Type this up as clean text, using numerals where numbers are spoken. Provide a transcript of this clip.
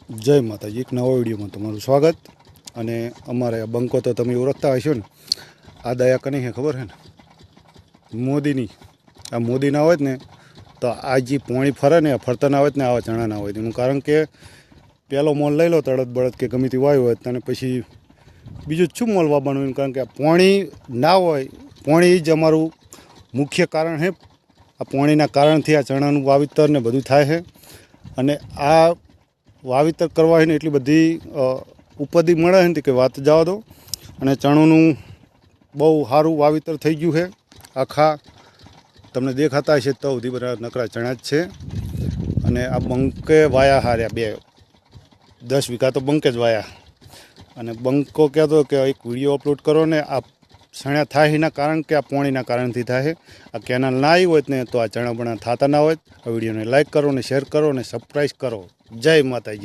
જય માતાજી, એક નવા વિડીયોમાં તમારું સ્વાગત। અને અમારે બંકો તો તમે ઓળખતા હશો ને, આ દયા કની છે ખબર છે ને, મોદીની। આ મોદી ના હોય ને તો આ જે પોણી ફરે ને ફરતા ના હોય ને આવા ચણા ના હોય। એનું કારણ કે પહેલો મોલ લઈ લો તળત બળદ કે ગમે તે વાયું હોય અને પછી બીજું શું મોલ વાવવાનું? એનું કારણ કે આ પોણી ના હોય, પોણી જ અમારું મુખ્ય કારણ છે। આ પોણીના કારણથી આ ચણાનું વાવેતર ને બધું થાય છે। અને આ વાવેતર કરવા હોય ને એટલી બધી ઉપદી મળે છે ને કે વાત જવા દો। અને ચણાનું બહુ સારું વાવેતર થઈ ગયું છે। આખા તમને દેખાતા હશે તો સુધી બધા નકરા ચણા જ છે। અને આ બંકે વાયા હાર્યા 10 વીઘા તો બંકે જ વાયા। અને બંકો કહેતો કે એક વિડીયો અપલોડ કરો ને આ સણ્યા થાય એના કારણ કે આ પોણીના કારણથી થાય છે। આ કેનાલ ના આવી હોત ને તો આ ચણા બણા થતા ના હોત। આ વિડીયોને લાઈક કરો ને શેર કરો ને સબસ્ક્રાઈબ કરો। જય માતાજી।